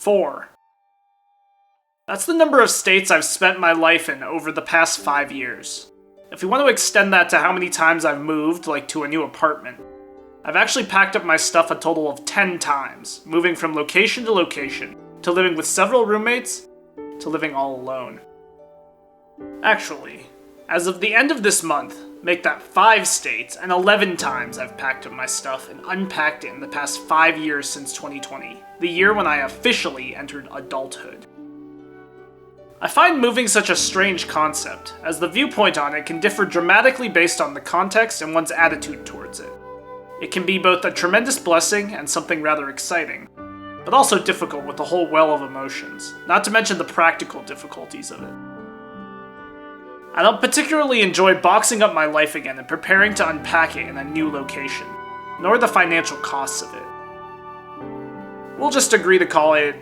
4. That's the number of states I've spent my life in over the past 5 years. If we want to extend that to how many times I've moved, like to a new apartment, I've actually packed up my stuff a total of 10 times, moving from location to location, to living with several roommates, to living all alone. Actually, as of the end of this month, make that 5 states and 11 times I've packed up my stuff and unpacked it in the past 5 years since 2020, the year when I officially entered adulthood. I find moving such a strange concept, as the viewpoint on it can differ dramatically based on the context and one's attitude towards it. It can be both a tremendous blessing and something rather exciting, but also difficult with a whole well of emotions, not to mention the practical difficulties of it. I don't particularly enjoy boxing up my life again and preparing to unpack it in a new location, nor the financial costs of it. We'll just agree to call it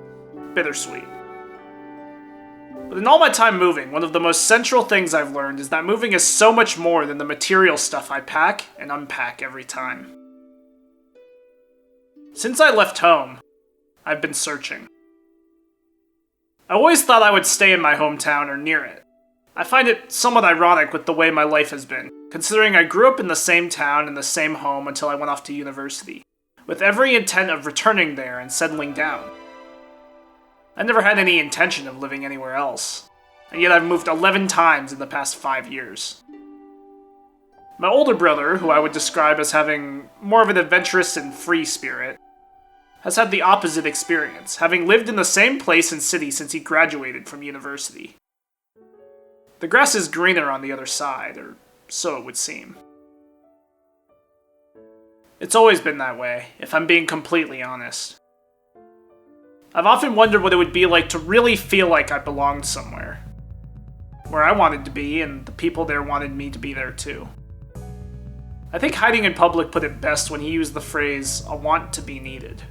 bittersweet. But in all my time moving, one of the most central things I've learned is that moving is so much more than the material stuff I pack and unpack every time. Since I left home, I've been searching. I always thought I would stay in my hometown or near it. I find it somewhat ironic with the way my life has been, considering I grew up in the same town and the same home until I went off to university, with every intent of returning there and settling down. I never had any intention of living anywhere else, and yet I've moved 11 times in the past 5 years. My older brother, who I would describe as having more of an adventurous and free spirit, has had the opposite experience, having lived in the same place and city since he graduated from university. The grass is greener on the other side, or so it would seem. It's always been that way, if I'm being completely honest. I've often wondered what it would be like to really feel like I belonged somewhere, where I wanted to be and the people there wanted me to be there too. I think Hiding in Public put it best when he used the phrase, "a want to be needed."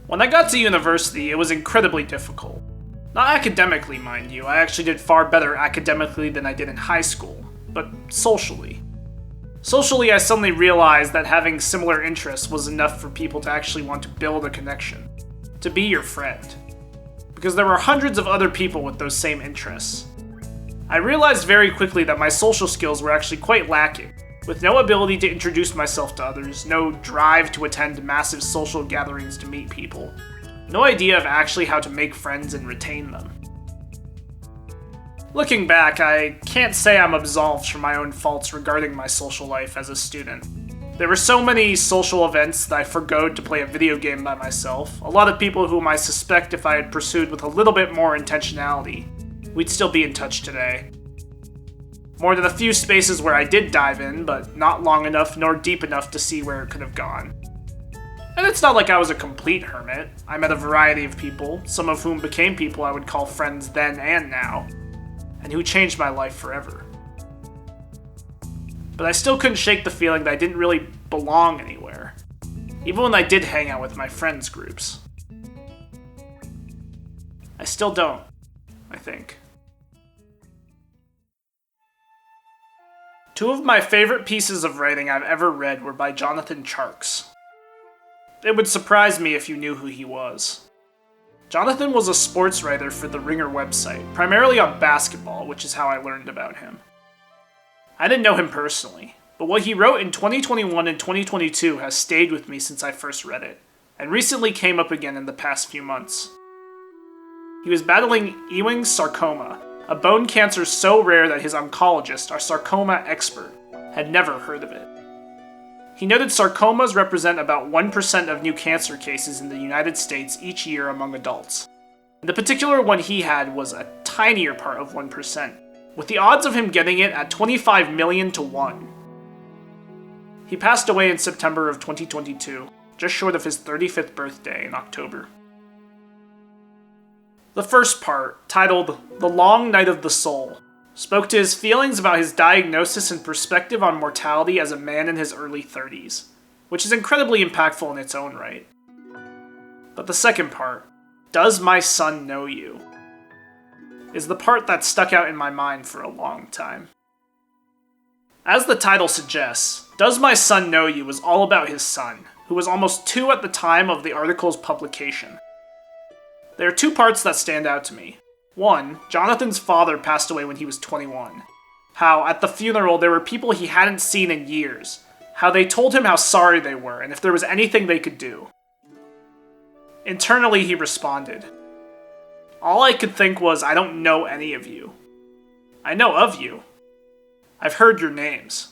When I got to university, it was incredibly difficult. Not academically, mind you, I actually did far better academically than I did in high school, but socially. Socially, I suddenly realized that having similar interests was enough for people to actually want to build a connection, to be your friend, because there were hundreds of other people with those same interests. I realized very quickly that my social skills were actually quite lacking, with no ability to introduce myself to others, no drive to attend massive social gatherings to meet people, no idea of actually how to make friends and retain them. Looking back, I can't say I'm absolved from my own faults regarding my social life as a student. There were so many social events that I forgoed to play a video game by myself, a lot of people whom I suspect if I had pursued with a little bit more intentionality, we'd still be in touch today. More than a few spaces where I did dive in, but not long enough nor deep enough to see where it could have gone. And it's not like I was a complete hermit. I met a variety of people, some of whom became people I would call friends then and now, and who changed my life forever. But I still couldn't shake the feeling that I didn't really belong anywhere, even when I did hang out with my friends' groups. I still don't, I think. Two of my favorite pieces of writing I've ever read were by Jonathan Tjarks. It would surprise me if you knew who he was. Jonathan was a sports writer for the Ringer website, primarily on basketball, which is how I learned about him. I didn't know him personally, but what he wrote in 2021 and 2022 has stayed with me since I first read it, and recently came up again in the past few months. He was battling Ewing's sarcoma, a bone cancer so rare that his oncologist, our sarcoma expert, had never heard of it. He noted sarcomas represent about 1% of new cancer cases in the United States each year among adults. And the particular one he had was a tinier part of 1%, with the odds of him getting it at 25 million to 1. He passed away in September of 2022, just short of his 35th birthday in October. The first part, titled The Long Night of the Soul, spoke to his feelings about his diagnosis and perspective on mortality as a man in his early 30s, which is incredibly impactful in its own right. But the second part, Does My Son Know You?, is the part that stuck out in my mind for a long time. As the title suggests, Does My Son Know You was all about his son, who was almost 2 at the time of the article's publication. There are 2 parts that stand out to me. 1, Jonathan's father passed away when he was 21. How, at the funeral, there were people he hadn't seen in years. How they told him how sorry they were and if there was anything they could do. Internally, he responded, "All I could think was, I don't know any of you. I know of you. I've heard your names.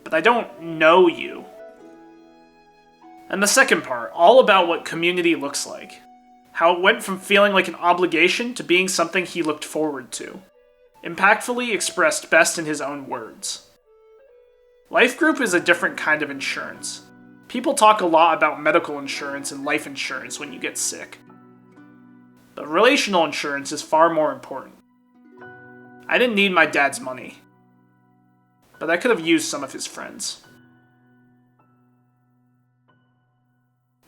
But I don't know you." And the second part, all about what community looks like. How it went from feeling like an obligation to being something he looked forward to. Impactfully expressed best in his own words. Life group is a different kind of insurance. People talk a lot about medical insurance and life insurance when you get sick. But relational insurance is far more important. I didn't need my dad's money, but I could have used some of his friends.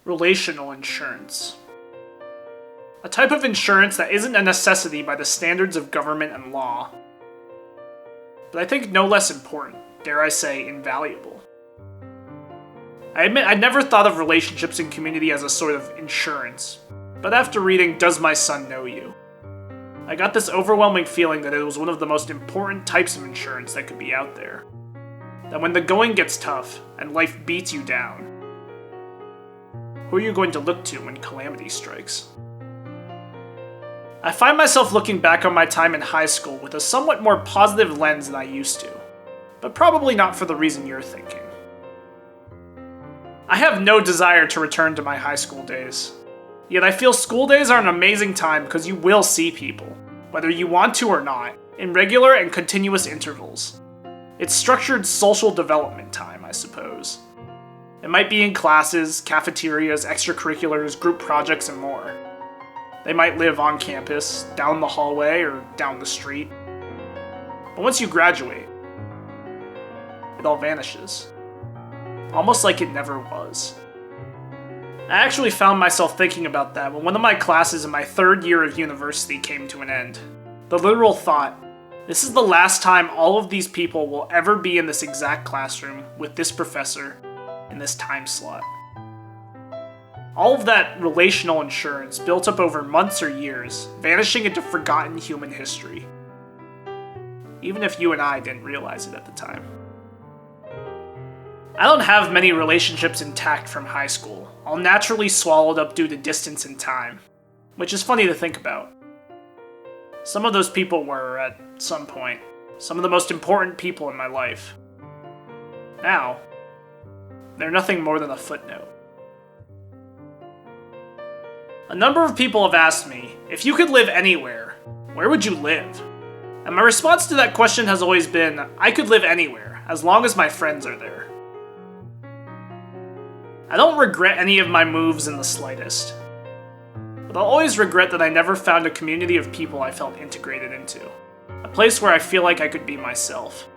Relational insurance. A type of insurance that isn't a necessity by the standards of government and law. But I think no less important, dare I say, invaluable. I admit I'd never thought of relationships and community as a sort of insurance, but after reading Does My Son Know You?, I got this overwhelming feeling that it was one of the most important types of insurance that could be out there. That when the going gets tough and life beats you down, who are you going to look to when calamity strikes? I find myself looking back on my time in high school with a somewhat more positive lens than I used to, but probably not for the reason you're thinking. I have no desire to return to my high school days, yet I feel school days are an amazing time because you will see people, whether you want to or not, in regular and continuous intervals. It's structured social development time, I suppose. It might be in classes, cafeterias, extracurriculars, group projects, and more. They might live on campus, down the hallway, or down the street. But once you graduate, it all vanishes. Almost like it never was. I actually found myself thinking about that when one of my classes in my 3rd year of university came to an end. The literal thought, this is the last time all of these people will ever be in this exact classroom with this professor in this time slot. All of that relational insurance built up over months or years, vanishing into forgotten human history. Even if you and I didn't realize it at the time. I don't have many relationships intact from high school, all naturally swallowed up due to distance and time, which is funny to think about. Some of those people were, at some point, some of the most important people in my life. Now, they're nothing more than a footnote. A number of people have asked me, if you could live anywhere, where would you live? And my response to that question has always been, I could live anywhere, as long as my friends are there. I don't regret any of my moves in the slightest, but I'll always regret that I never found a community of people I felt integrated into, a place where I feel like I could be myself.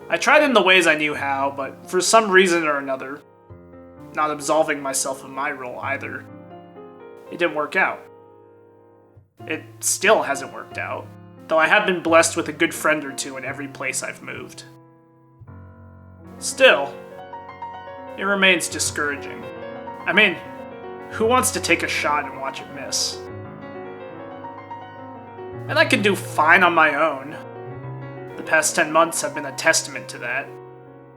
I tried in the ways I knew how, but for some reason or another, not absolving myself of my role either, it didn't work out. It still hasn't worked out, though I have been blessed with a good friend or two in every place I've moved. Still, it remains discouraging. I mean, who wants to take a shot and watch it miss? And I can do fine on my own. The past 10 months have been a testament to that.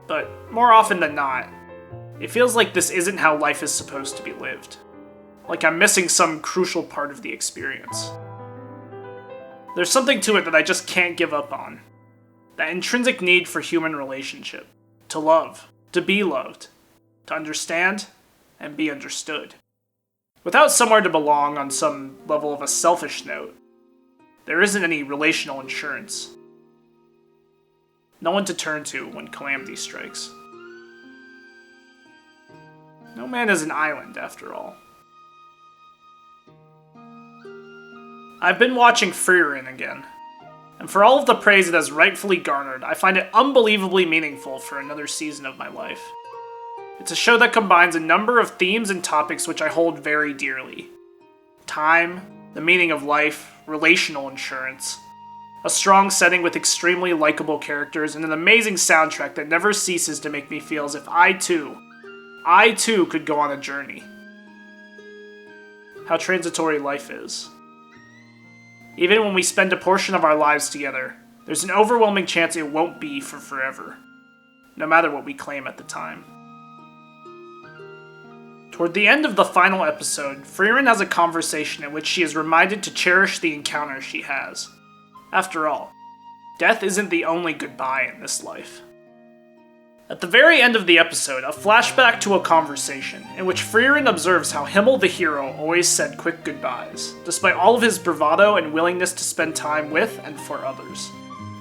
But more often than not, it feels like this isn't how life is supposed to be lived. Like I'm missing some crucial part of the experience. There's something to it that I just can't give up on. That intrinsic need for human relationship. To love. To be loved. To understand and be understood. Without somewhere to belong on some level of a selfish note, there isn't any relational insurance. No one to turn to when calamity strikes. No man is an island, after all. I've been watching Frieren again, and for all of the praise it has rightfully garnered, I find it unbelievably meaningful for another season of my life. It's a show that combines a number of themes and topics which I hold very dearly. Time, the meaning of life, relational insurance, a strong setting with extremely likable characters, and an amazing soundtrack that never ceases to make me feel as if I, too, I too could go on a journey. How transitory life is. Even when we spend a portion of our lives together, there's an overwhelming chance it won't be for forever, no matter what we claim at the time. Toward the end of the final episode, Frieren has a conversation in which she is reminded to cherish the encounter she has. After all, death isn't the only goodbye in this life. At the very end of the episode, a flashback to a conversation in which Frieren observes how Himmel the hero always said quick goodbyes, despite all of his bravado and willingness to spend time with and for others.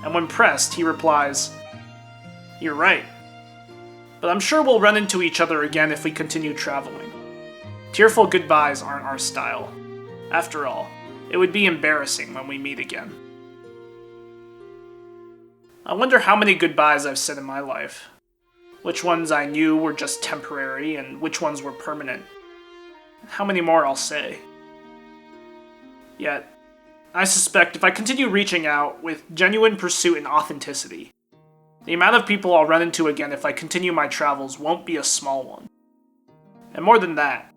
And when pressed, he replies, "You're right. But I'm sure we'll run into each other again if we continue traveling. Tearful goodbyes aren't our style. After all, it would be embarrassing when we meet again." I wonder how many goodbyes I've said in my life. Which ones I knew were just temporary, and which ones were permanent. And how many more I'll say. Yet, I suspect if I continue reaching out with genuine pursuit and authenticity, the amount of people I'll run into again if I continue my travels won't be a small one. And more than that,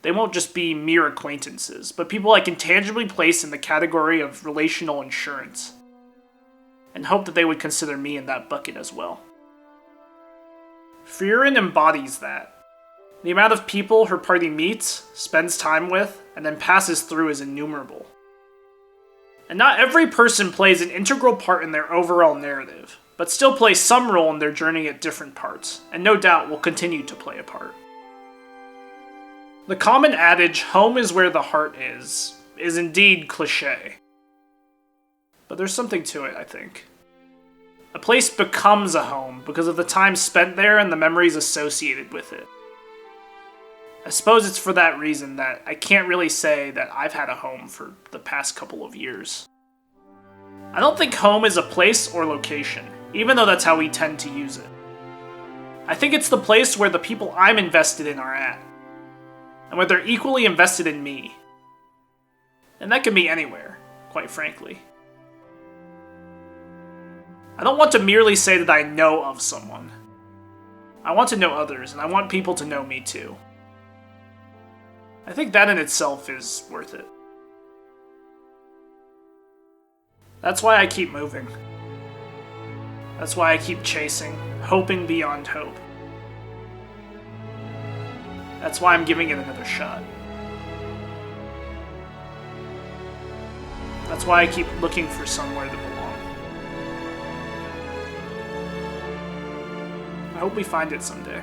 they won't just be mere acquaintances, but people I can tangibly place in the category of relational insurance, and hope that they would consider me in that bucket as well. Frieren embodies that. The amount of people her party meets, spends time with, and then passes through is innumerable. And not every person plays an integral part in their overall narrative, but still plays some role in their journey at different parts, and no doubt will continue to play a part. The common adage, "home is where the heart is indeed cliché. But there's something to it, I think. A place becomes a home because of the time spent there and the memories associated with it. I suppose it's for that reason that I can't really say that I've had a home for the past couple of years. I don't think home is a place or location, even though that's how we tend to use it. I think it's the place where the people I'm invested in are at, and where they're equally invested in me. And that can be anywhere, quite frankly. I don't want to merely say that I know of someone. I want to know others, and I want people to know me too. I think that in itself is worth it. That's why I keep moving. That's why I keep chasing, hoping beyond hope. That's why I'm giving it another shot. That's why I keep looking for somewhere to belong. I hope we find it someday.